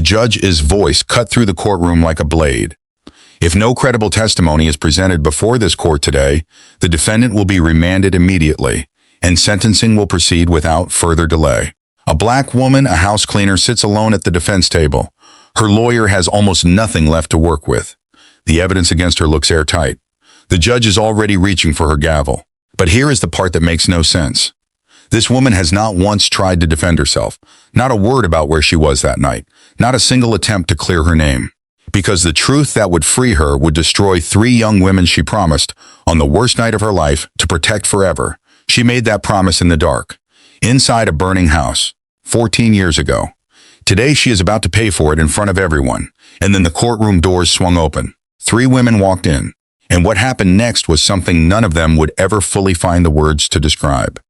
judge's voice cut through the courtroom like a blade. If no credible testimony is presented before this court today, the defendant will be remanded immediately, and sentencing will proceed without further delay. A black woman, a house cleaner, sits alone at the defense table. Her lawyer has almost nothing left to work with. The evidence against her looks airtight. The judge is already reaching for her gavel. But here is the part that makes no sense. This woman has not once tried to defend herself, not a word about where she was that night, not a single attempt to clear her name. Because the truth that would free her would destroy 3 young women she promised, on the worst night of her life, to protect forever. She made that promise in the dark, inside a burning house, 14 years ago. Today she is about to pay for it in front of everyone, and then the courtroom doors swung open. 3 women walked in, and what happened next was something none of them would ever fully find the words to describe.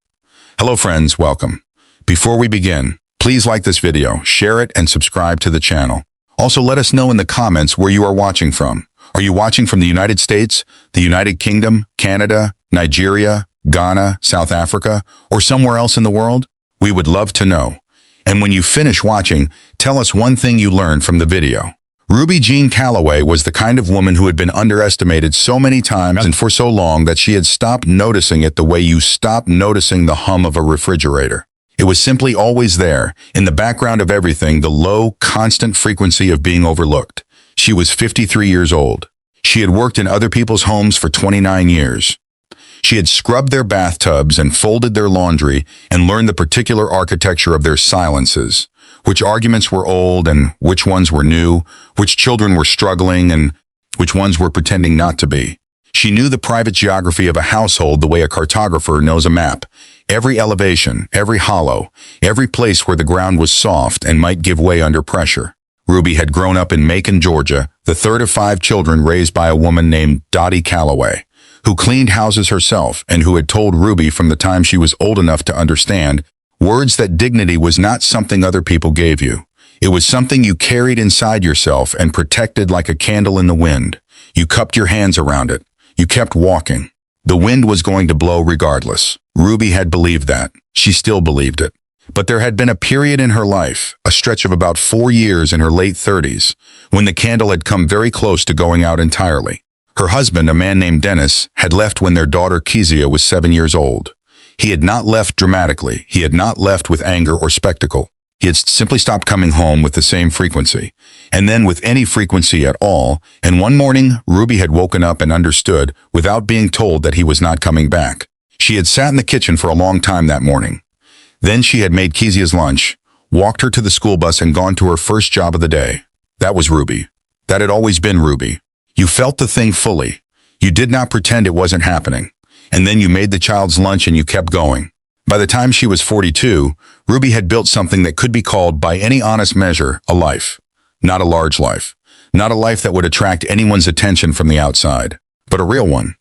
Hello friends, welcome. Before we begin, please like this video, share it, and subscribe to the channel. Also, let us know in the comments where you are watching from. Are you watching from the United States, the United Kingdom, Canada, Nigeria, Ghana, South Africa, or somewhere else in the world? We would love to know. And when you finish watching, tell us one thing you learned from the video. Ruby Jean Calloway was the kind of woman who had been underestimated so many times and for so long that she had stopped noticing it the way you stop noticing the hum of a refrigerator. It was simply always there, in the background of everything, the low, constant frequency of being overlooked. She was 53 years old. She had worked in other people's homes for 29 years. She had scrubbed their bathtubs and folded their laundry and learned the particular architecture of their silences, which arguments were old and which ones were new, which children were struggling and which ones were pretending not to be. She knew the private geography of a household the way a cartographer knows a map. Every elevation, every hollow, every place where the ground was soft and might give way under pressure. Ruby had grown up in Macon, Georgia, the third of 5 children raised by a woman named Dottie Calloway, who cleaned houses herself and who had told Ruby from the time she was old enough to understand words that dignity was not something other people gave you. It was something you carried inside yourself and protected like a candle in the wind. You cupped your hands around it. You kept walking. The wind was going to blow regardless. Ruby had believed that. She still believed it. But there had been a period in her life, a stretch of about 4 years in her late 30s, when the candle had come very close to going out entirely. Her husband, a man named Dennis, had left when their daughter Kezia was 7 years old. He had not left dramatically. He had not left with anger or spectacle. He had simply stopped coming home with the same frequency, and then with any frequency at all, and one morning Ruby had woken up and understood without being told that he was not coming back. She had sat in the kitchen for a long time that morning. Then she had made Kezia's lunch, walked her to the school bus, and gone to her first job of the day. That was Ruby. That had always been Ruby. You felt the thing fully. You did not pretend it wasn't happening. And then you made the child's lunch and you kept going. By the time she was 42, Ruby had built something that could be called, by any honest measure, a life. Not a large life. Not a life that would attract anyone's attention from the outside, but a real one.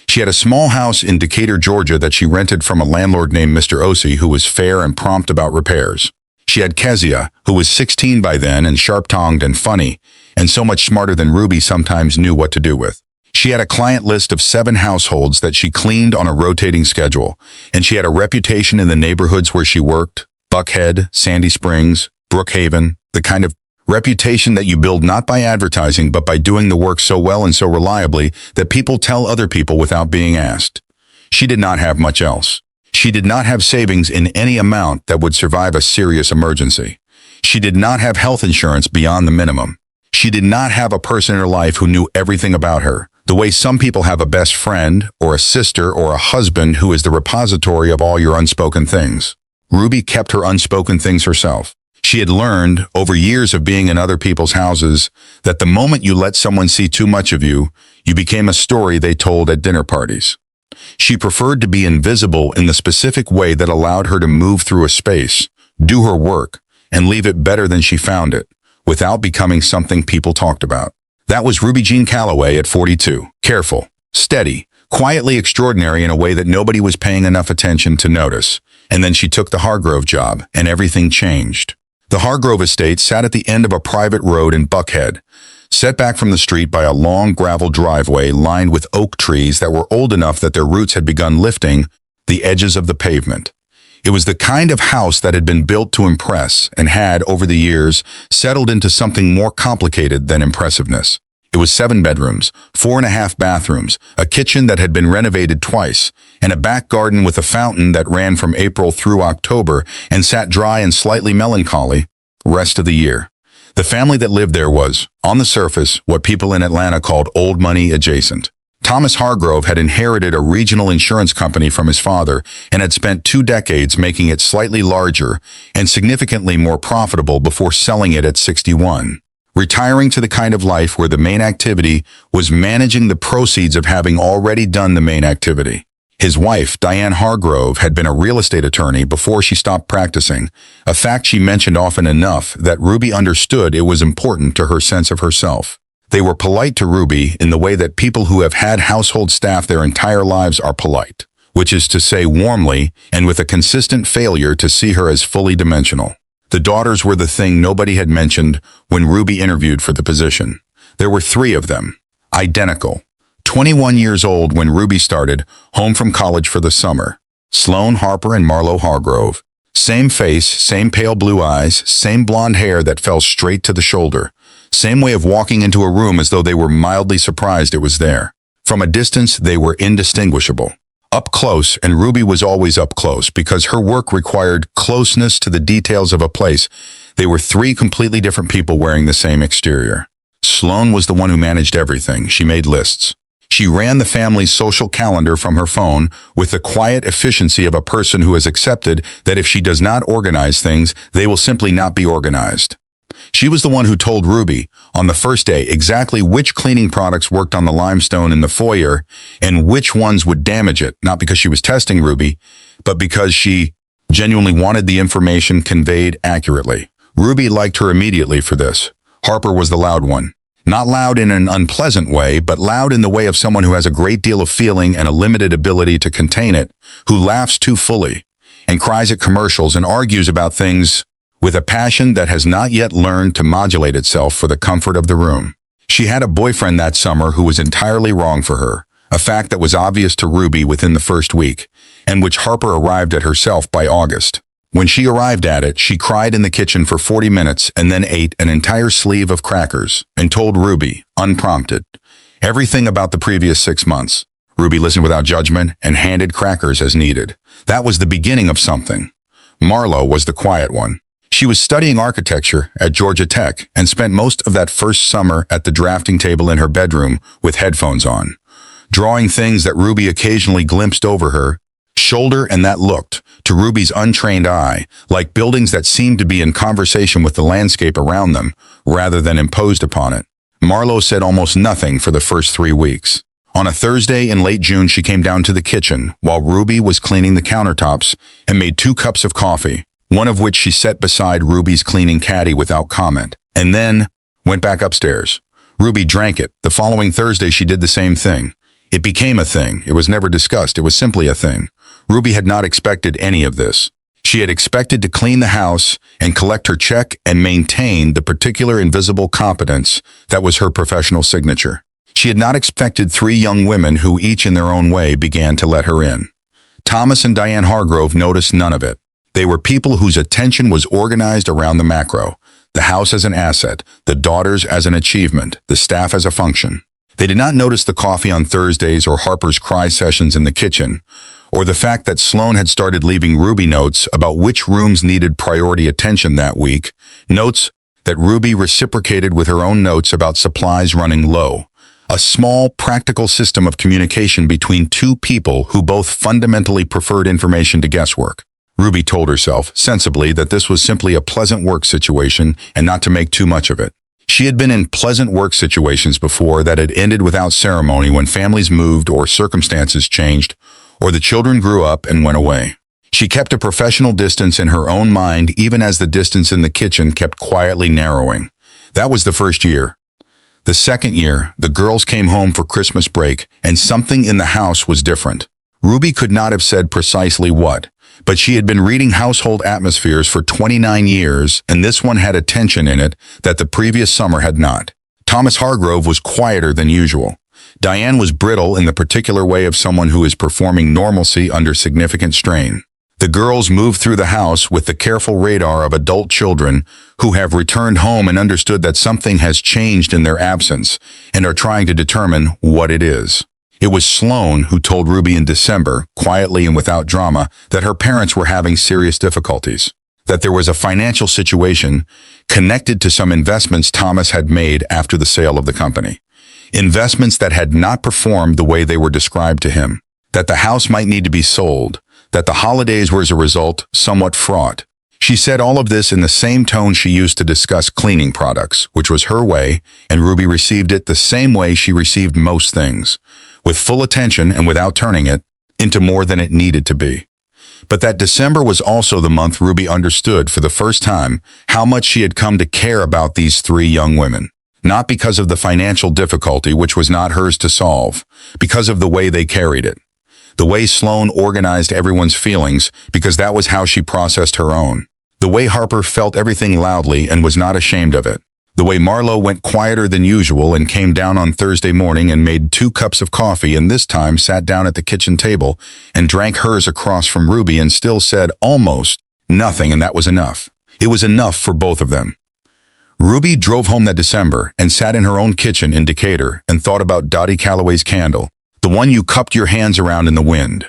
She had a small house in Decatur, Georgia that she rented from a landlord named Mr. Ossie, who was fair and prompt about repairs. She had Kezia, who was 16 by then and sharp-tongued and funny, and so much smarter than Ruby sometimes knew what to do with. She had a client list of 7 households that she cleaned on a rotating schedule, and she had a reputation in the neighborhoods where she worked, Buckhead, Sandy Springs, Brookhaven, the kind of reputation that you build not by advertising but by doing the work so well and so reliably that people tell other people without being asked. She did not have much else. She did not have savings in any amount that would survive a serious emergency. She did not have health insurance beyond the minimum. She did not have a person in her life who knew everything about her, the way some people have a best friend or a sister or a husband who is the repository of all your unspoken things. Ruby kept her unspoken things herself. She had learned, over years of being in other people's houses, that the moment you let someone see too much of you, you became a story they told at dinner parties. She preferred to be invisible in the specific way that allowed her to move through a space, do her work, and leave it better than she found it, without becoming something people talked about. That was Ruby Jean Calloway at 42. Careful, steady, quietly extraordinary in a way that nobody was paying enough attention to notice. And then she took the Hargrove job, and everything changed. The Hargrove estate sat at the end of a private road in Buckhead, set back from the street by a long gravel driveway lined with oak trees that were old enough that their roots had begun lifting the edges of the pavement. It was the kind of house that had been built to impress and had, over the years, settled into something more complicated than impressiveness. It was 7 bedrooms, 4.5 bathrooms, a kitchen that had been renovated twice, and a back garden with a fountain that ran from April through October and sat dry and slightly melancholy rest of the year. The family that lived there was, on the surface, what people in Atlanta called old money adjacent. Thomas Hargrove had inherited a regional insurance company from his father and had spent 2 decades making it slightly larger and significantly more profitable before selling it at 61. Retiring to the kind of life where the main activity was managing the proceeds of having already done the main activity. His wife, Diane Hargrove, had been a real estate attorney before she stopped practicing, a fact she mentioned often enough that Ruby understood it was important to her sense of herself. They were polite to Ruby in the way that people who have had household staff their entire lives are polite, which is to say warmly and with a consistent failure to see her as fully dimensional. The daughters were the thing nobody had mentioned when Ruby interviewed for the position. There were 3 of them, identical. 21 years old when Ruby started, home from college for the summer. Sloane, Harper, and Marlowe Hargrove. Same face, same pale blue eyes, same blonde hair that fell straight to the shoulder. Same way of walking into a room as though they were mildly surprised it was there. From a distance, they were indistinguishable. Up close, and Ruby was always up close because her work required closeness to the details of a place. They were 3 completely different people wearing the same exterior. Sloane was the one who managed everything. She made lists. She ran the family's social calendar from her phone with the quiet efficiency of a person who has accepted that if she does not organize things, they will simply not be organized. She was the one who told Ruby, on the first day, exactly which cleaning products worked on the limestone in the foyer and which ones would damage it, not because she was testing Ruby, but because she genuinely wanted the information conveyed accurately. Ruby liked her immediately for this. Harper was the loud one. Not loud in an unpleasant way, but loud in the way of someone who has a great deal of feeling and a limited ability to contain it, who laughs too fully, and cries at commercials and argues about things with a passion that has not yet learned to modulate itself for the comfort of the room. She had a boyfriend that summer who was entirely wrong for her, a fact that was obvious to Ruby within the first week, and which Harper arrived at herself by August. When she arrived at it, she cried in the kitchen for 40 minutes and then ate an entire sleeve of crackers and told Ruby, unprompted, everything about the previous 6 months. Ruby listened without judgment and handed crackers as needed. That was the beginning of something. Marlowe was the quiet one. She was studying architecture at Georgia Tech and spent most of that first summer at the drafting table in her bedroom with headphones on, drawing things that Ruby occasionally glimpsed over her shoulder, and that looked, to Ruby's untrained eye, like buildings that seemed to be in conversation with the landscape around them, rather than imposed upon it. Marlowe said almost nothing for the first 3 weeks. On a Thursday in late June, she came down to the kitchen while Ruby was cleaning the countertops and made 2 cups of coffee, one of which she set beside Ruby's cleaning caddy without comment, and then went back upstairs. Ruby drank it. The following Thursday, she did the same thing. It became a thing. It was never discussed. It was simply a thing. Ruby had not expected any of this. She had expected to clean the house and collect her check and maintain the particular invisible competence that was her professional signature. She had not expected 3 young women who each in their own way began to let her in. Thomas and Diane Hargrove noticed none of it. They were people whose attention was organized around the macro, the house as an asset, the daughters as an achievement, the staff as a function. They did not notice the coffee on Thursdays or Harper's cry sessions in the kitchen, or the fact that Sloane had started leaving Ruby notes about which rooms needed priority attention that week, notes that Ruby reciprocated with her own notes about supplies running low. A small, practical system of communication between 2 people who both fundamentally preferred information to guesswork. Ruby told herself, sensibly, that this was simply a pleasant work situation and not to make too much of it. She had been in pleasant work situations before that had ended without ceremony when families moved or circumstances changed, or the children grew up and went away. She kept a professional distance in her own mind even as the distance in the kitchen kept quietly narrowing. That was the first year. The second year, the girls came home for Christmas break and something in the house was different. Ruby could not have said precisely what, but she had been reading household atmospheres for 29 years and this one had a tension in it that the previous summer had not. Thomas Hargrove was quieter than usual. Diane was brittle in the particular way of someone who is performing normalcy under significant strain. The girls moved through the house with the careful radar of adult children who have returned home and understood that something has changed in their absence and are trying to determine what it is. It was Sloane who told Ruby in December, quietly and without drama, that her parents were having serious difficulties, that there was a financial situation connected to some investments Thomas had made after the sale of the company. Investments that had not performed the way they were described to him, that the house might need to be sold, that the holidays were as a result somewhat fraught. She said all of this in the same tone she used to discuss cleaning products, which was her way, and Ruby received it the same way she received most things, with full attention and without turning it into more than it needed to be. But that December was also the month Ruby understood for the first time how much she had come to care about these three young women. Not because of the financial difficulty, which was not hers to solve, because of the way they carried it. The way Sloane organized everyone's feelings, because that was how she processed her own. The way Harper felt everything loudly and was not ashamed of it. The way Marlowe went quieter than usual and came down on Thursday morning and made 2 cups of coffee and this time sat down at the kitchen table and drank hers across from Ruby and still said almost nothing, and that was enough. It was enough for both of them. Ruby drove home that December and sat in her own kitchen in Decatur and thought about Dottie Calloway's candle, the one you cupped your hands around in the wind.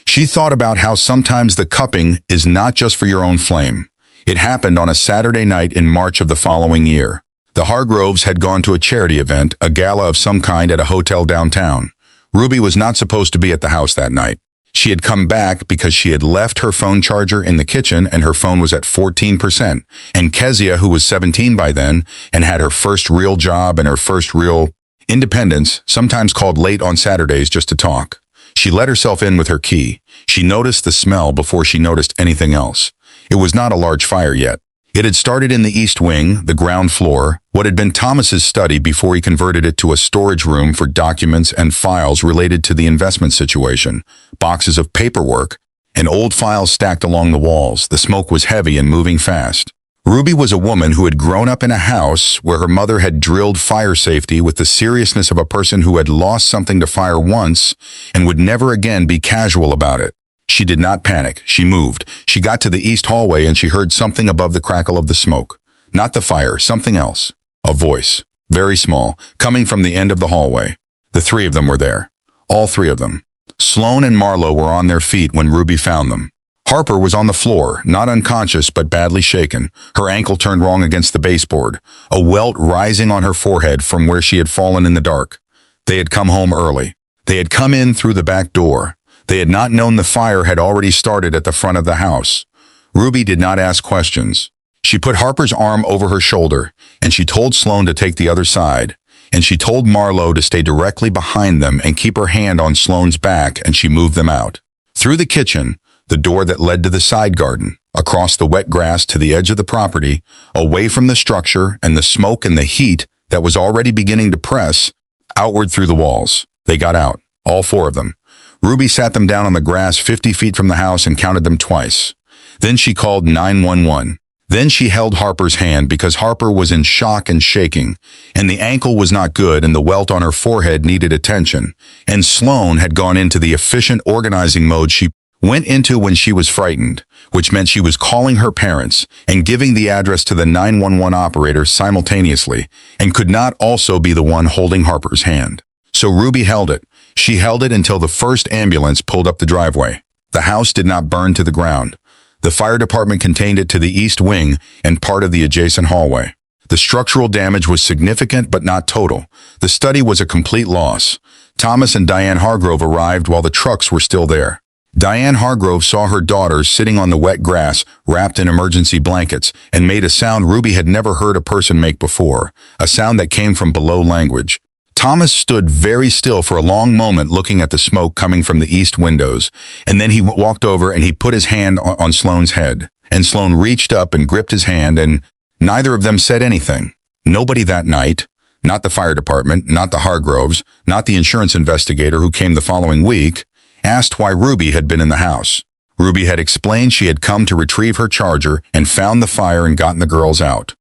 She thought about how sometimes the cupping is not just for your own flame. It happened on a Saturday night in March of the following year. The Hargroves had gone to a charity event, a gala of some kind at a hotel downtown. Ruby was not supposed to be at the house that night. She had come back because she had left her phone charger in the kitchen and her phone was at 14%. And Kezia, who was 17 by then and had her first real job and her first real independence, sometimes called late on Saturdays just to talk. She let herself in with her key. She noticed the smell before she noticed anything else. It was not a large fire yet. It had started in the east wing, the ground floor, what had been Thomas's study before he converted it to a storage room for documents and files related to the investment situation, boxes of paperwork, and old files stacked along the walls. The smoke was heavy and moving fast. Ruby was a woman who had grown up in a house where her mother had drilled fire safety with the seriousness of a person who had lost something to fire once and would never again be casual about it. She did not panic. She moved. She got to the east hallway and she heard something above the crackle of the smoke. Not the fire, something else. A voice, very small, coming from the end of the hallway. The 3 of them were there. All 3 of them. Sloane and Marlowe were on their feet when Ruby found them. Harper was on the floor, not unconscious but badly shaken, her ankle turned wrong against the baseboard, a welt rising on her forehead from where she had fallen in the dark. They had come home early. They had come in through the back door. They had not known the fire had already started at the front of the house. Ruby did not ask questions. She put Harper's arm over her shoulder, and she told Sloane to take the other side, and she told Marlowe to stay directly behind them and keep her hand on Sloane's back, and she moved them out. Through the kitchen, the door that led to the side garden, across the wet grass to the edge of the property, away from the structure and the smoke and the heat that was already beginning to press outward through the walls. They got out, all 4 of them. Ruby sat them down on the grass 50 feet from the house and counted them twice. Then she called 911. Then she held Harper's hand because Harper was in shock and shaking, and the ankle was not good and the welt on her forehead needed attention, and Sloane had gone into the efficient organizing mode she went into when she was frightened, which meant she was calling her parents and giving the address to the 911 operator simultaneously and could not also be the one holding Harper's hand. So Ruby held it. She held it until the first ambulance pulled up the driveway. The house did not burn to the ground. The fire department contained it to the east wing and part of the adjacent hallway. The structural damage was significant but not total. The study was a complete loss. Thomas and Diane Hargrove arrived while the trucks were still there. Diane Hargrove saw her daughters sitting on the wet grass, wrapped in emergency blankets, and made a sound Ruby had never heard a person make before, a sound that came from below language. Thomas stood very still for a long moment looking at the smoke coming from the east windows, and then he walked over and he put his hand on Sloane's head. And Sloane reached up and gripped his hand, and neither of them said anything. Nobody that night, not the fire department, not the Hargroves, not the insurance investigator who came the following week, asked why Ruby had been in the house. Ruby had explained she had come to retrieve her charger and found the fire and gotten the girls out.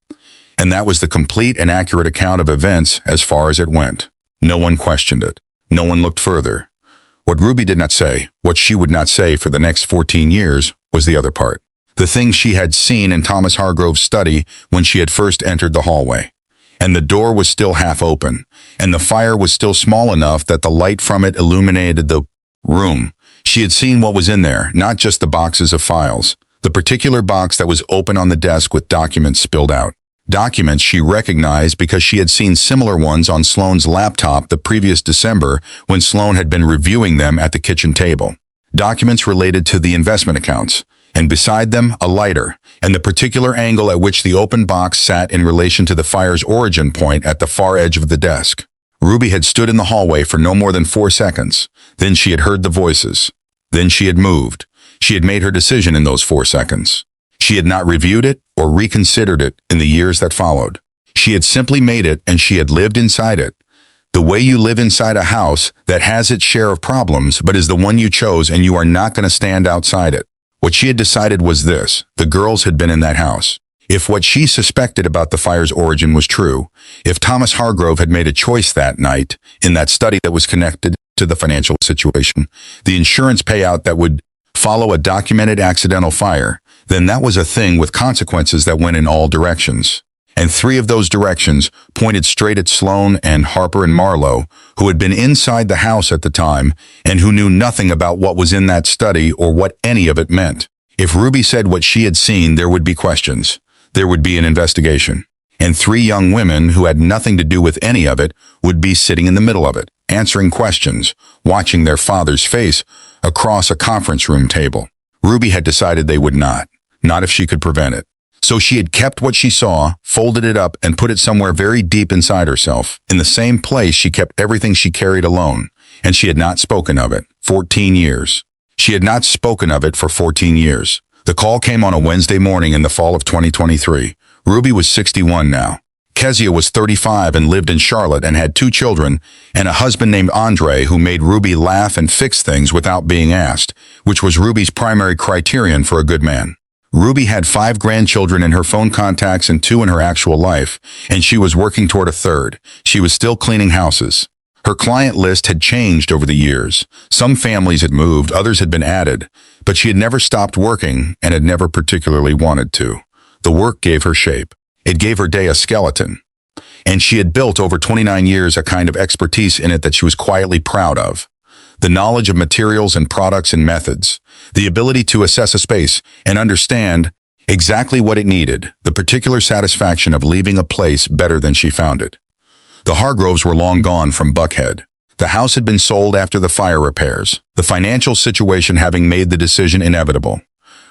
And that was the complete and accurate account of events as far as it went. No one questioned it. No one looked further. What Ruby did not say, what she would not say for the next 14 years, was the other part. The things she had seen in Thomas Hargrove's study when she had first entered the hallway. And the door was still half open, and the fire was still small enough that the light from it illuminated the room. She had seen what was in there, not just the boxes of files. The particular box that was open on the desk with documents spilled out. Documents she recognized because she had seen similar ones on Sloane's laptop the previous December when Sloane had been reviewing them at the kitchen table. Documents related to the investment accounts, and beside them a lighter, and the particular angle at which the open box sat in relation to the fire's origin point at the far edge of the desk. Ruby had stood in the hallway for no more than 4 seconds. Then she had heard the voices. Then she had moved. She had made her decision in those 4 seconds. She had not reviewed it or reconsidered it in the years that followed. She had simply made it, and she had lived inside it. The way you live inside a house that has its share of problems but is the one you chose, and you are not going to stand outside it. What she had decided was this: the girls had been in that house. If what she suspected about the fire's origin was true, if Thomas Hargrove had made a choice that night in that study that was connected to the financial situation, the insurance payout that would follow a documented accidental fire, then that was a thing with consequences that went in all directions. And 3 of those directions pointed straight at Sloane and Harper and Marlowe, who had been inside the house at the time and who knew nothing about what was in that study or what any of it meant. If Ruby said what she had seen, there would be questions. There would be an investigation. And 3 young women who had nothing to do with any of it would be sitting in the middle of it, answering questions, watching their father's face across a conference room table. Ruby had decided they would not if she could prevent it. So she had kept what she saw, folded it up, and put it somewhere very deep inside herself. In the same place she kept everything she carried alone, and she had not spoken of it. 14 years. She had not spoken of it for 14 years. The call came on a Wednesday morning in the fall of 2023. Ruby was 61 now. Kezia was 35 and lived in Charlotte and had 2 children and a husband named Andre who made Ruby laugh and fix things without being asked, which was Ruby's primary criterion for a good man. Ruby had 5 grandchildren in her phone contacts and 2 in her actual life, and she was working toward a 3rd. She was still cleaning houses. Her client list had changed over the years. Some families had moved, others had been added, but she had never stopped working and had never particularly wanted to. The work gave her shape. It gave her day a skeleton. And she had built over 29 years a kind of expertise in it that she was quietly proud of. The knowledge of materials and products and methods, the ability to assess a space and understand exactly what it needed, the particular satisfaction of leaving a place better than she found it. The Hargroves were long gone from Buckhead. The house had been sold after the fire repairs, the financial situation having made the decision inevitable.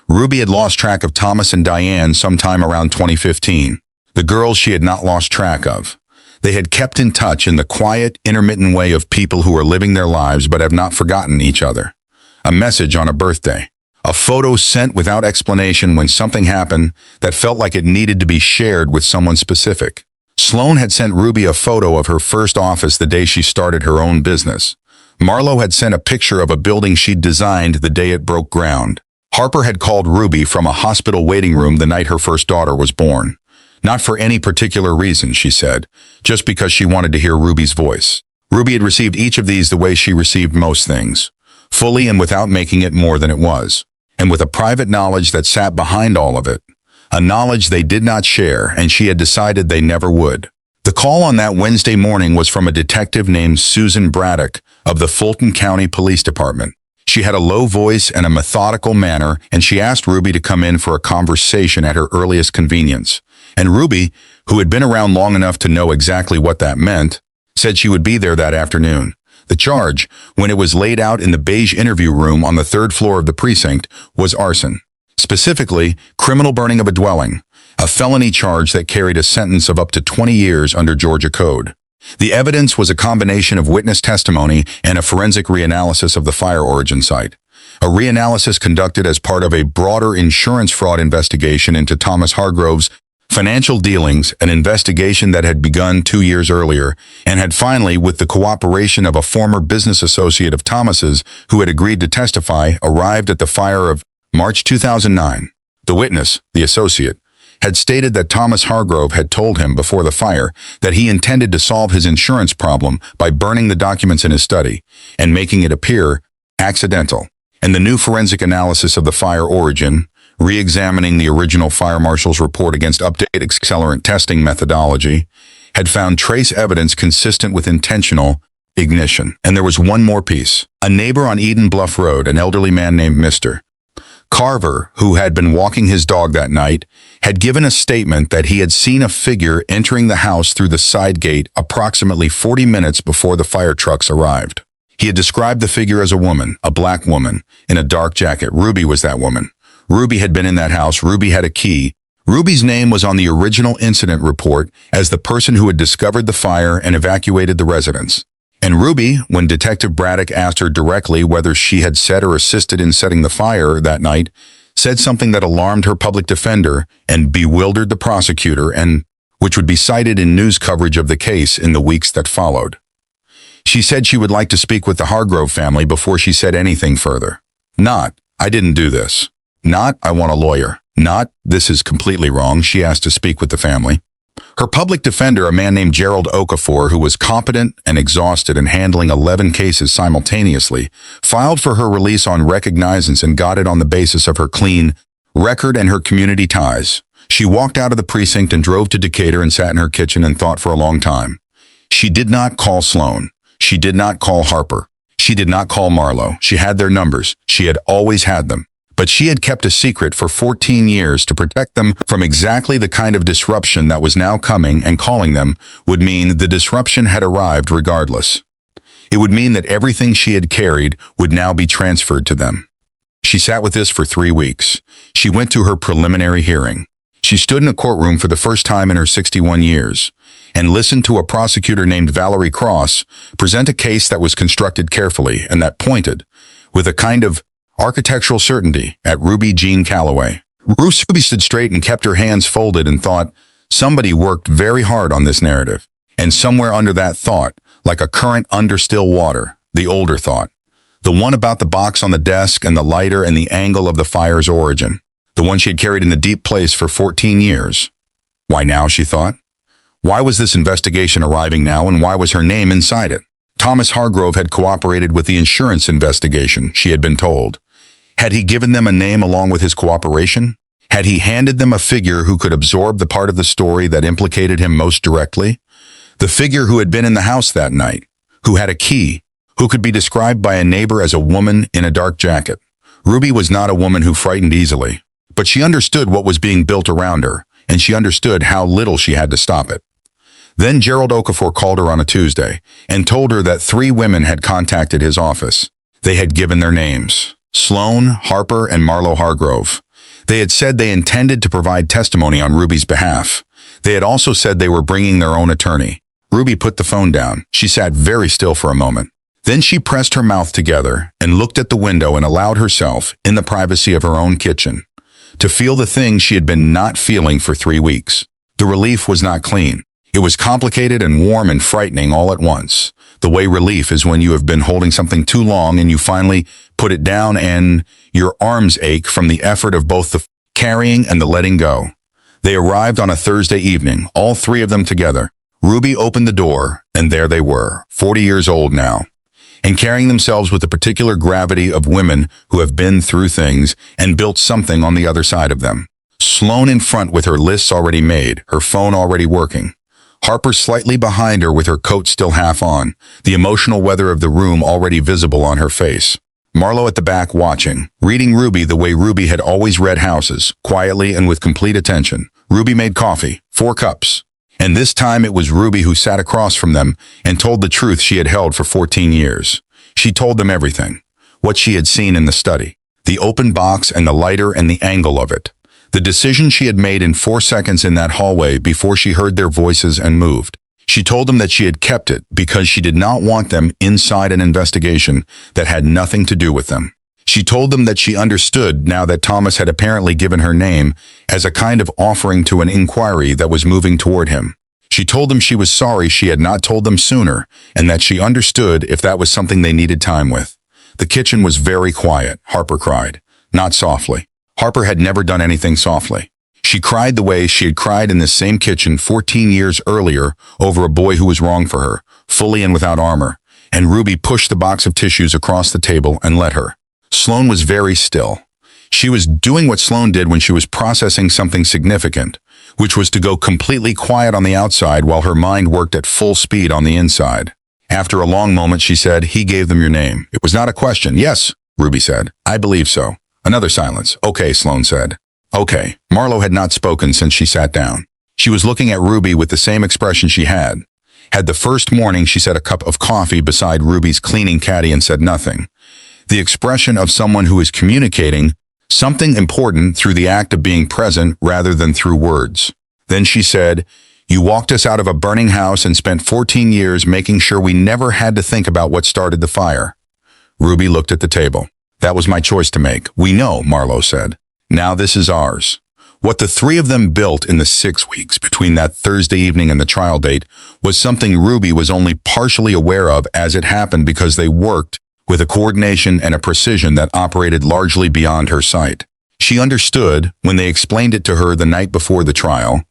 Ruby had lost track of Thomas and Diane sometime around 2015. The girls she had not lost track of. They had kept in touch in the quiet, intermittent way of people who are living their lives but have not forgotten each other. A message on a birthday. A photo sent without explanation when something happened that felt like it needed to be shared with someone specific. Sloane had sent Ruby a photo of her first office the day she started her own business. Marlowe had sent a picture of a building she'd designed the day it broke ground. Harper had called Ruby from a hospital waiting room the night her first daughter was born. Not for any particular reason, she said, just because she wanted to hear Ruby's voice. Ruby had received each of these the way she received most things, fully and without making it more than it was, and with a private knowledge that sat behind all of it, a knowledge they did not share, and she had decided they never would. The call on that Wednesday morning was from a detective named Susan Braddock of the Fulton County Police Department. She had a low voice and a methodical manner, and she asked Ruby to come in for a conversation at her earliest convenience. And Ruby, who had been around long enough to know exactly what that meant, said she would be there that afternoon. The charge, when it was laid out in the beige interview room on the 3rd floor of the precinct, was arson. Specifically, criminal burning of a dwelling, a felony charge that carried a sentence of up to 20 years under Georgia Code. The evidence was a combination of witness testimony and a forensic reanalysis of the fire origin site. A reanalysis conducted as part of a broader insurance fraud investigation into Thomas Hargrove's financial dealings, an investigation that had begun 2 years earlier and had finally, with the cooperation of a former business associate of Thomas's who had agreed to testify, arrived at the fire of March 2009. The witness, the associate, had stated that Thomas Hargrove had told him before the fire that he intended to solve his insurance problem by burning the documents in his study and making it appear accidental. and the new forensic analysis of the fire origin, re-examining the original fire marshal's report against updated accelerant testing methodology, had found trace evidence consistent with intentional ignition. And there was one more piece. A neighbor on Eden Bluff Road, an elderly man named Mr. Carver, who had been walking his dog that night, had given a statement that he had seen a figure entering the house through the side gate approximately 40 minutes before the fire trucks arrived. He had described the figure as a woman, a black woman, in a dark jacket. Ruby was that woman. Ruby had been in that house. Ruby had a key. Ruby's name was on the original incident report as the person who had discovered the fire and evacuated the residence. And Ruby, when Detective Braddock asked her directly whether she had set or assisted in setting the fire that night, said something that alarmed her public defender and bewildered the prosecutor, and which would be cited in news coverage of the case in the weeks that followed. She said she would like to speak with the Hargrove family before she said anything further. Not, I didn't do this. Not, I want a lawyer. Not, this is completely wrong. She asked to speak with the family. Her public defender, a man named Gerald Okafor, who was competent and exhausted in handling 11 cases simultaneously, filed for her release on recognizance and got it on the basis of her clean record and her community ties. She walked out of the precinct and drove to Decatur and sat in her kitchen and thought for a long time. She did not call Sloane. She did not call Harper. She did not call Marlowe. She had their numbers. She had always had them. But she had kept a secret for 14 years to protect them from exactly the kind of disruption that was now coming, and calling them would mean the disruption had arrived regardless. It would mean that everything she had carried would now be transferred to them. She sat with this for 3 weeks. She went to her preliminary hearing. She stood in a courtroom for the first time in her 61 years and listened to a prosecutor named Valerie Cross present a case that was constructed carefully and that pointed, with a kind of architectural certainty, at Ruby Jean Calloway. Ruby stood straight and kept her hands folded and thought, somebody worked very hard on this narrative. And somewhere under that thought, like a current under still water, the older thought. The one about the box on the desk and the lighter and the angle of the fire's origin. The one she had carried in the deep place for 14 years. Why now, she thought? Why was this investigation arriving now, and why was her name inside it? Thomas Hargrove had cooperated with the insurance investigation, she had been told. Had he given them a name along with his cooperation? Had he handed them a figure who could absorb the part of the story that implicated him most directly? The figure who had been in the house that night, who had a key, who could be described by a neighbor as a woman in a dark jacket. Ruby was not a woman who frightened easily, but she understood what was being built around her, and she understood how little she had to stop it. Then Gerald Okafor called her on a Tuesday and told her that 3 women had contacted his office. They had given their names: Sloane, Harper, and Marlowe Hargrove. They had said they intended to provide testimony on Ruby's behalf. They had also said they were bringing their own attorney. Ruby put the phone down. She sat very still for a moment. Then she pressed her mouth together and looked at the window and allowed herself, in the privacy of her own kitchen, to feel the thing she had been not feeling for 3 weeks. The relief was not clean. It was complicated and warm and frightening all at once. The way relief is when you have been holding something too long and you finally put it down and your arms ache from the effort of both the carrying and the letting go. They arrived on a Thursday evening, all 3 of them together. Ruby opened the door, and there they were, 40 years old now, and carrying themselves with the particular gravity of women who have been through things and built something on the other side of them. Sloane in front with her lists already made, her phone already working. Harper slightly behind her with her coat still half on, the emotional weather of the room already visible on her face. Marlowe at the back watching, reading Ruby the way Ruby had always read houses, quietly and with complete attention. Ruby made coffee, 4 cups. And this time it was Ruby who sat across from them and told the truth she had held for 14 years. She told them everything. What she had seen in the study. The open box and the lighter and the angle of it. The decision she had made in 4 seconds in that hallway before she heard their voices and moved. She told them that she had kept it because she did not want them inside an investigation that had nothing to do with them. She told them that she understood now that Thomas had apparently given her name as a kind of offering to an inquiry that was moving toward him. She told them she was sorry she had not told them sooner and that she understood if that was something they needed time with. The kitchen was very quiet, Harper cried, not softly. Harper had never done anything softly. She cried the way she had cried in this same kitchen 14 years earlier over a boy who was wrong for her, fully and without armor, and Ruby pushed the box of tissues across the table and let her. Sloane was very still. She was doing what Sloane did when she was processing something significant, which was to go completely quiet on the outside while her mind worked at full speed on the inside. After a long moment, she said, "He gave them your name." It was not a question. "Yes," Ruby said. "I believe so." Another silence. "Okay," Sloane said. "Okay." Marlowe had not spoken since she sat down. She was looking at Ruby with the same expression she had the first morning she set a cup of coffee beside Ruby's cleaning caddy and said nothing. The expression of someone who is communicating something important through the act of being present rather than through words. Then she said, "You walked us out of a burning house and spent 14 years making sure we never had to think about what started the fire." Ruby looked at the table. "That was my choice to make." "We know," Marlowe said. "Now this is ours." What the three of them built in the 6 weeks between that Thursday evening and the trial date was something Ruby was only partially aware of as it happened because they worked with a coordination and a precision that operated largely beyond her sight. She understood, when they explained it to her the night before the trial,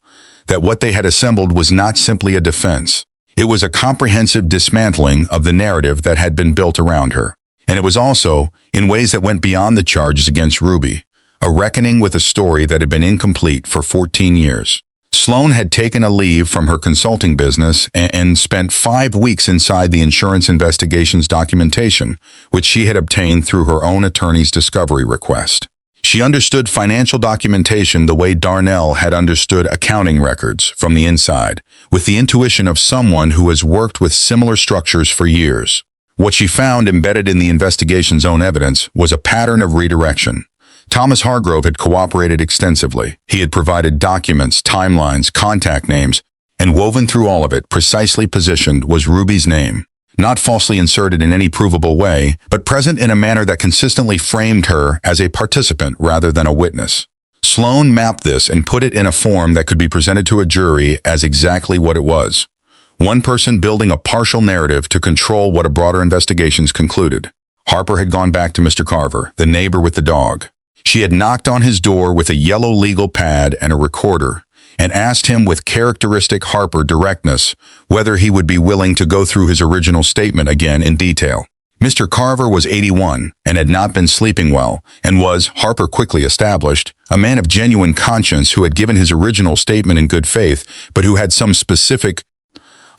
that what they had assembled was not simply a defense. It was a comprehensive dismantling of the narrative that had been built around her. And it was also, in ways that went beyond the charges against Ruby, a reckoning with a story that had been incomplete for 14 years. Sloane had taken a leave from her consulting business and spent 5 weeks inside the insurance investigations documentation, which she had obtained through her own attorney's discovery request. She understood financial documentation the way Darnell had understood accounting records from the inside, with the intuition of someone who has worked with similar structures for years. What she found embedded in the investigation's own evidence was a pattern of redirection. Thomas Hargrove had cooperated extensively. He had provided documents, timelines, contact names, and woven through all of it, precisely positioned, was Ruby's name. Not falsely inserted in any provable way, but present in a manner that consistently framed her as a participant rather than a witness. Sloane mapped this and put it in a form that could be presented to a jury as exactly what it was. One person building a partial narrative to control what a broader investigations concluded. Harper had gone back to Mr. Carver, the neighbor with the dog. She had knocked on his door with a yellow legal pad and a recorder, and asked him with characteristic Harper directness whether he would be willing to go through his original statement again in detail. Mr. Carver was 81 and had not been sleeping well, and was, Harper quickly established, a man of genuine conscience who had given his original statement in good faith, but who had some specific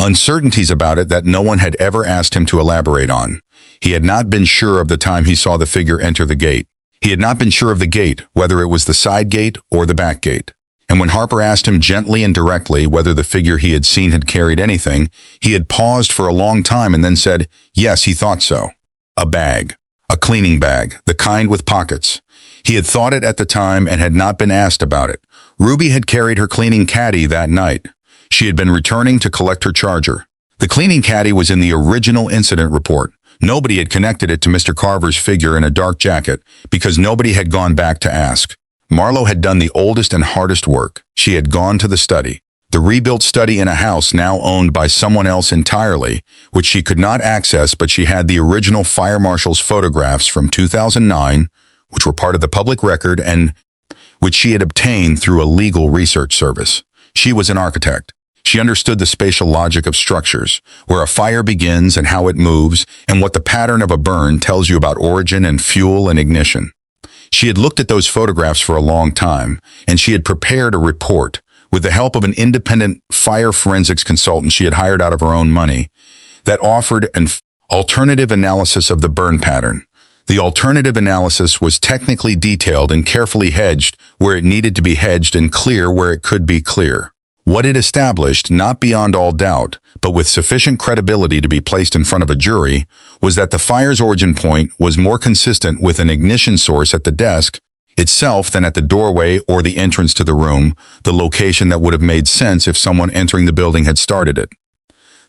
uncertainties about it that no one had ever asked him to elaborate on. He had not been sure of the time he saw the figure enter the gate. He had not been sure of the gate, whether it was the side gate or the back gate. And when Harper asked him gently and directly whether the figure he had seen had carried anything, he had paused for a long time and then said, yes, he thought so. A bag. A cleaning bag, the kind with pockets. He had thought it at the time and had not been asked about it. Ruby had carried her cleaning caddy that night. She had been returning to collect her charger. The cleaning caddy was in the original incident report. Nobody had connected it to Mr. Carver's figure in a dark jacket because nobody had gone back to ask. Marlowe had done the oldest and hardest work. She had gone to the study, the rebuilt study in a house now owned by someone else entirely, which she could not access, but she had the original fire marshal's photographs from 2009, which were part of the public record and which she had obtained through a legal research service. She was an architect. She understood the spatial logic of structures, where a fire begins and how it moves, and what the pattern of a burn tells you about origin and fuel and ignition. She had looked at those photographs for a long time, and she had prepared a report with the help of an independent fire forensics consultant she had hired out of her own money that offered an alternative analysis of the burn pattern. The alternative analysis was technically detailed and carefully hedged where it needed to be hedged and clear where it could be clear. What it established, not beyond all doubt, but with sufficient credibility to be placed in front of a jury, was that the fire's origin point was more consistent with an ignition source at the desk itself than at the doorway or the entrance to the room, the location that would have made sense if someone entering the building had started it.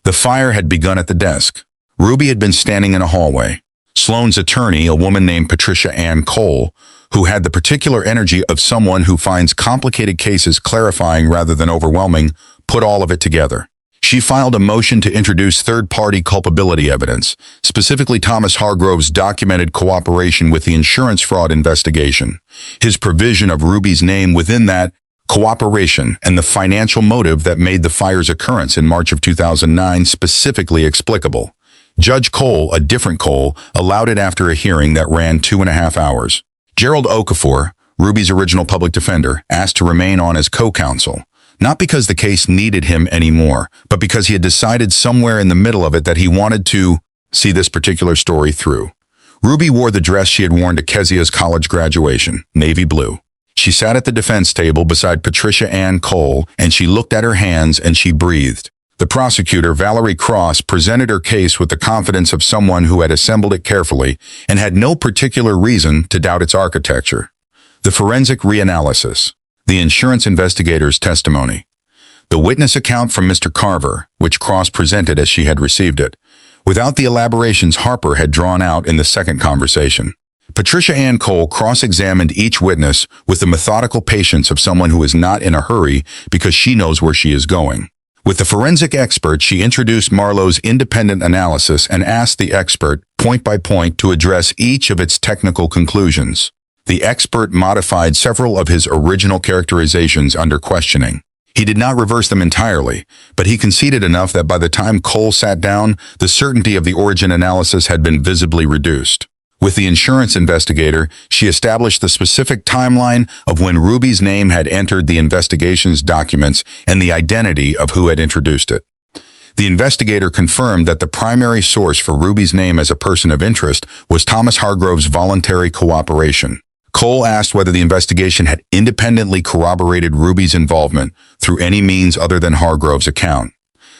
The fire had begun at the desk. Ruby had been standing in a hallway. Sloane's attorney, a woman named Patricia Ann Cole, who had the particular energy of someone who finds complicated cases clarifying rather than overwhelming, put all of it together. She filed a motion to introduce third-party culpability evidence, specifically Thomas Hargrove's documented cooperation with the insurance fraud investigation, his provision of Ruby's name within that cooperation, and the financial motive that made the fire's occurrence in March of 2009 specifically explicable. Judge Cole, a different Cole, allowed it after a hearing that ran 2.5 hours. Gerald Okafor, Ruby's original public defender, asked to remain on as co-counsel, not because the case needed him anymore, but because he had decided somewhere in the middle of it that he wanted to see this particular story through. Ruby wore the dress she had worn to Kezia's college graduation, navy blue. She sat at the defense table beside Patricia Ann Cole, and she looked at her hands and she breathed. The prosecutor, Valerie Cross, presented her case with the confidence of someone who had assembled it carefully and had no particular reason to doubt its architecture. The forensic reanalysis. The insurance investigator's testimony. The witness account from Mr. Carver, which Cross presented as she had received it, without the elaborations Harper had drawn out in the second conversation. Patricia Ann Cole cross-examined each witness with the methodical patience of someone who is not in a hurry because she knows where she is going. With the forensic expert, she introduced Marlowe's independent analysis and asked the expert, point by point, to address each of its technical conclusions. The expert modified several of his original characterizations under questioning. He did not reverse them entirely, but he conceded enough that by the time Cole sat down, the certainty of the origin analysis had been visibly reduced. With the insurance investigator, she established the specific timeline of when Ruby's name had entered the investigation's documents and the identity of who had introduced it. The investigator confirmed that the primary source for Ruby's name as a person of interest was Thomas Hargrove's voluntary cooperation. Cole asked whether the investigation had independently corroborated Ruby's involvement through any means other than Hargrove's account.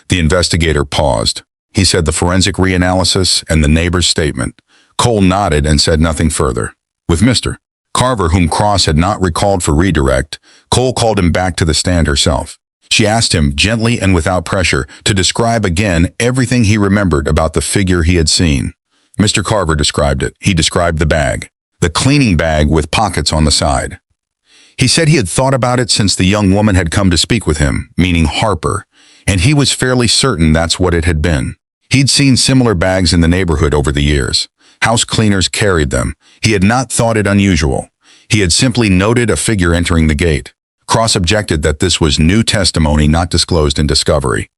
The investigator paused. He said the forensic reanalysis and the neighbor's statement. Cole nodded and said nothing further. With Mr. Carver, whom Cross had not recalled for redirect, Cole called him back to the stand herself. She asked him, gently and without pressure, to describe again everything he remembered about the figure he had seen. Mr. Carver described it. He described the bag. The cleaning bag with pockets on the side. He said he had thought about it since the young woman had come to speak with him, meaning Harper, and he was fairly certain that's what it had been. He'd seen similar bags in the neighborhood over the years. House cleaners carried them. He had not thought it unusual. He had simply noted a figure entering the gate. Cross objected that this was new testimony not disclosed in discovery.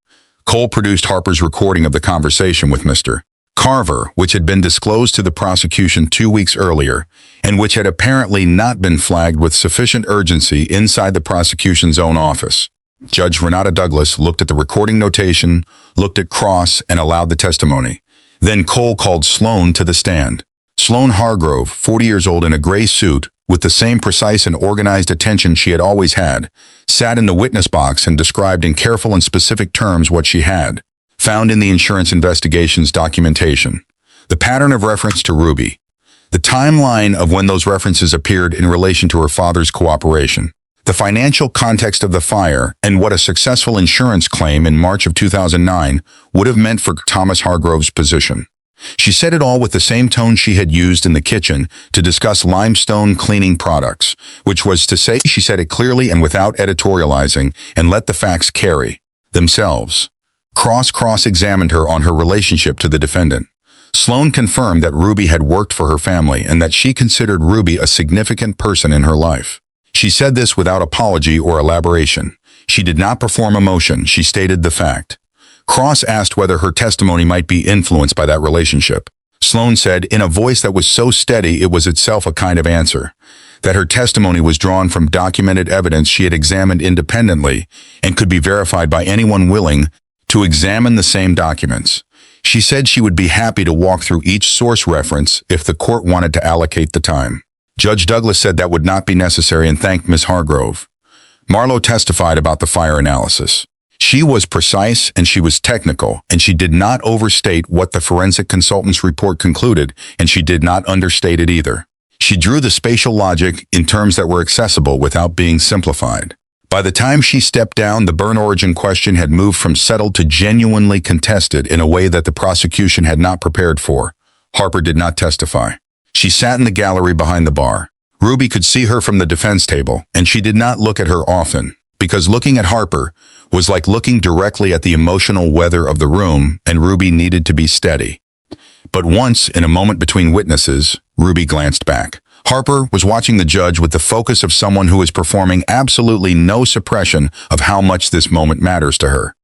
Cole produced Harper's recording of the conversation with Mr. Carver, which had been disclosed to the prosecution 2 weeks earlier, and which had apparently not been flagged with sufficient urgency inside the prosecution's own office. Judge Renata Douglas looked at the recording notation, looked at Cross, and allowed the testimony. Then Cole called Sloane to the stand. Sloane Hargrove, 40 years old in a gray suit, with the same precise and organized attention she had always had, sat in the witness box and described in careful and specific terms what she had found in the insurance investigation's documentation. The pattern of reference to Ruby. The timeline of when those references appeared in relation to her father's cooperation. The financial context of the fire and what a successful insurance claim in March of 2009 would have meant for Thomas Hargrove's position. She said it all with the same tone she had used in the kitchen to discuss limestone cleaning products, which was to say she said it clearly and without editorializing and let the facts carry themselves. Cross-examined her on her relationship to the defendant. Sloane confirmed that Ruby had worked for her family and that she considered Ruby a significant person in her life. She said this without apology or elaboration. She did not perform emotion, she stated the fact. Cross asked whether her testimony might be influenced by that relationship. Sloane said, in a voice that was so steady it was itself a kind of answer, that her testimony was drawn from documented evidence she had examined independently and could be verified by anyone willing to examine the same documents. She said she would be happy to walk through each source reference if the court wanted to allocate the time. Judge Douglas said that would not be necessary and thanked Ms. Hargrove. Marlowe testified about the fire analysis. She was precise and she was technical, and she did not overstate what the forensic consultant's report concluded, and she did not understate it either. She drew the spatial logic in terms that were accessible without being simplified. By the time she stepped down, the burn origin question had moved from settled to genuinely contested in a way that the prosecution had not prepared for. Harper did not testify. She sat in the gallery behind the bar. Ruby could see her from the defense table, and she did not look at her often, because looking at Harper was like looking directly at the emotional weather of the room, and Ruby needed to be steady. But once, in a moment between witnesses, Ruby glanced back. Harper was watching the judge with the focus of someone who is performing absolutely no suppression of how much this moment matters to her.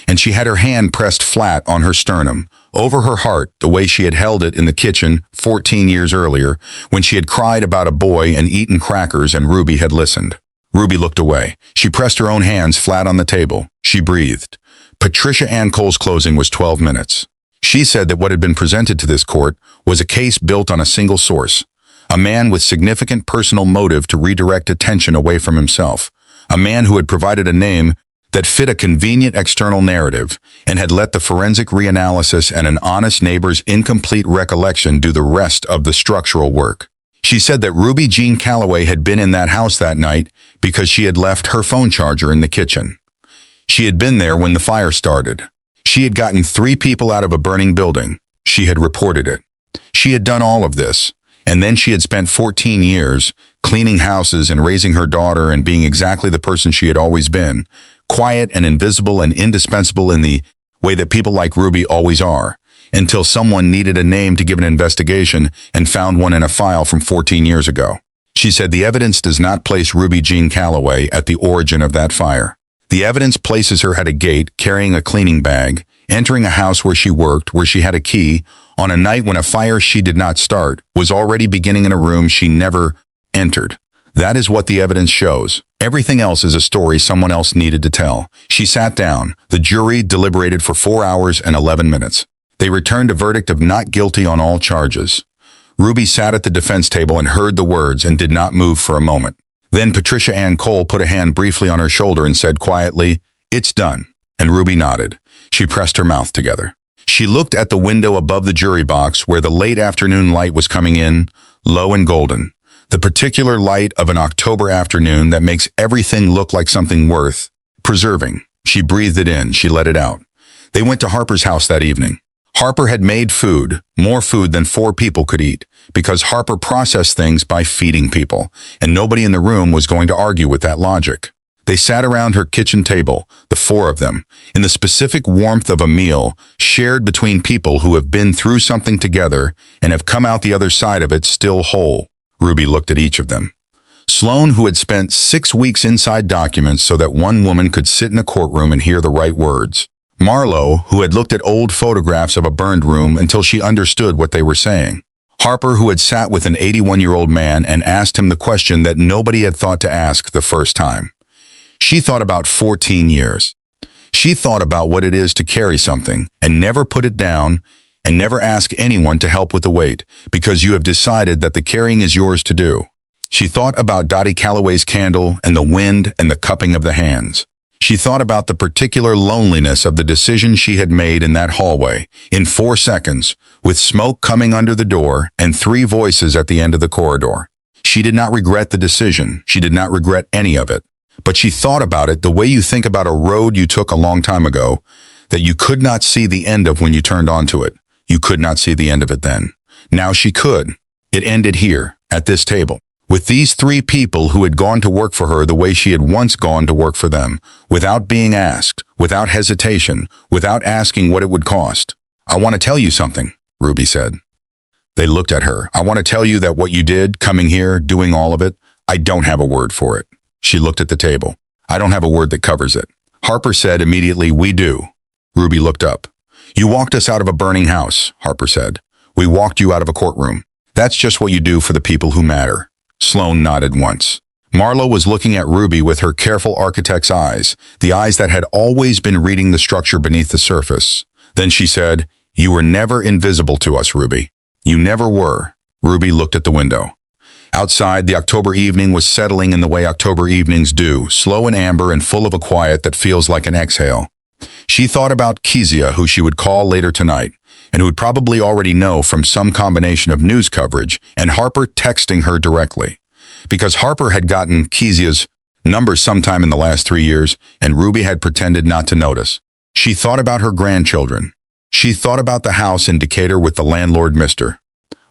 And she had her hand pressed flat on her sternum, over her heart, the way she had held it in the kitchen 14 years earlier, when she had cried about a boy and eaten crackers and Ruby had listened. Ruby looked away. She pressed her own hands flat on the table. She breathed. Patricia Ann Cole's closing was 12 minutes. She said that what had been presented to this court was a case built on a single source, a man with significant personal motive to redirect attention away from himself, a man who had provided a name that fit a convenient external narrative and had let the forensic reanalysis and an honest neighbor's incomplete recollection do the rest of the structural work. She said that Ruby Jean Calloway had been in that house that night because she had left her phone charger in the kitchen. She had been there when the fire started. She had gotten 3 people out of a burning building. She had reported it. She had done all of this, and then she had spent 14 years cleaning houses and raising her daughter and being exactly the person she had always been, quiet and invisible and indispensable in the way that people like Ruby always are, until someone needed a name to give an investigation and found one in a file from 14 years ago. She said the evidence does not place Ruby Jean Calloway at the origin of that fire. The evidence places her at a gate carrying a cleaning bag, entering a house where she worked, where she had a key, on a night when a fire she did not start was already beginning in a room she never entered. That is what the evidence shows. Everything else is a story someone else needed to tell. She sat down. The jury deliberated for 4 hours and 11 minutes. They returned a verdict of not guilty on all charges. Ruby sat at the defense table and heard the words and did not move for a moment. Then Patricia Ann Cole put a hand briefly on her shoulder and said quietly, "It's done." And Ruby nodded. She pressed her mouth together. She looked at the window above the jury box where the late afternoon light was coming in, low and golden. The particular light of an October afternoon that makes everything look like something worth preserving. She breathed it in. She let it out. They went to Harper's house that evening. Harper had made food, more food than 4 people could eat, because Harper processed things by feeding people, and nobody in the room was going to argue with that logic. They sat around her kitchen table, the 4 of them, in the specific warmth of a meal shared between people who have been through something together and have come out the other side of it still whole. Ruby looked at each of them. Sloane, who had spent 6 weeks inside documents so that one woman could sit in a courtroom and hear the right words. Marlowe, who had looked at old photographs of a burned room until she understood what they were saying. Harper, who had sat with an 81-year-old man and asked him the question that nobody had thought to ask the first time. She thought about 14 years. She thought about what it is to carry something and never put it down and never ask anyone to help with the weight because you have decided that the carrying is yours to do. She thought about Dottie Calloway's candle and the wind and the cupping of the hands. She thought about the particular loneliness of the decision she had made in that hallway, in 4 seconds, with smoke coming under the door and 3 voices at the end of the corridor. She did not regret the decision. She did not regret any of it. But she thought about it the way you think about a road you took a long time ago that you could not see the end of when you turned onto it. You could not see the end of it then. Now she could. It ended here, at this table, with these 3 people who had gone to work for her the way she had once gone to work for them, without being asked, without hesitation, without asking what it would cost. "I want to tell you something," Ruby said. They looked at her. "I want to tell you that what you did, coming here, doing all of it, I don't have a word for it." She looked at the table. "I don't have a word that covers it." Harper said immediately, "We do." Ruby looked up. "You walked us out of a burning house," Harper said. "We walked you out of a courtroom. That's just what you do for the people who matter." Sloane nodded once. Marlowe was looking at Ruby with her careful architect's eyes, the eyes that had always been reading the structure beneath the surface. Then she said, "You were never invisible to us, Ruby. You never were." Ruby looked at the window. Outside, the October evening was settling in the way October evenings do, slow and amber and full of a quiet that feels like an exhale. She thought about Kezia, who she would call later tonight, and who would probably already know from some combination of news coverage and Harper texting her directly. Because Harper had gotten Kezia's number sometime in the last 3 years, and Ruby had pretended not to notice. She thought about her grandchildren. She thought about the house in Decatur with the landlord, Mr.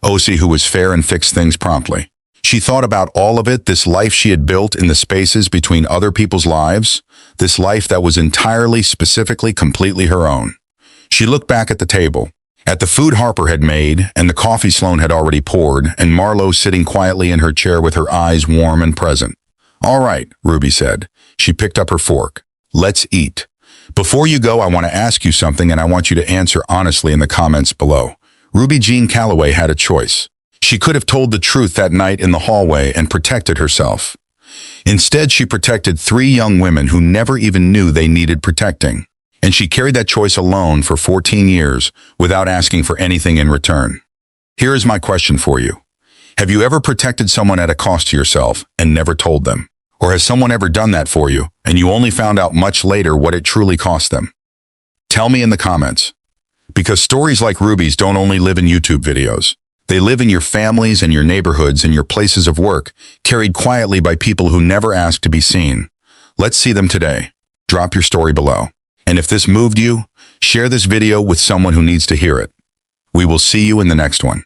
Ossie, who was fair and fixed things promptly. She thought about all of it, this life she had built in the spaces between other people's lives, this life that was entirely, specifically, completely her own. She looked back at the table, at the food Harper had made, and the coffee Sloane had already poured, and Marlowe sitting quietly in her chair with her eyes warm and present. "All right," Ruby said. She picked up her fork. "Let's eat." Before you go, I want to ask you something, and I want you to answer honestly in the comments below. Ruby Jean Calloway had a choice. She could have told the truth that night in the hallway and protected herself. Instead, she protected 3 young women who never even knew they needed protecting. And she carried that choice alone for 14 years without asking for anything in return. Here is my question for you. Have you ever protected someone at a cost to yourself and never told them? Or has someone ever done that for you and you only found out much later what it truly cost them? Tell me in the comments. Because stories like Ruby's don't only live in YouTube videos. They live in your families and your neighborhoods and your places of work, carried quietly by people who never asked to be seen. Let's see them today. Drop your story below. And if this moved you, share this video with someone who needs to hear it. We will see you in the next one.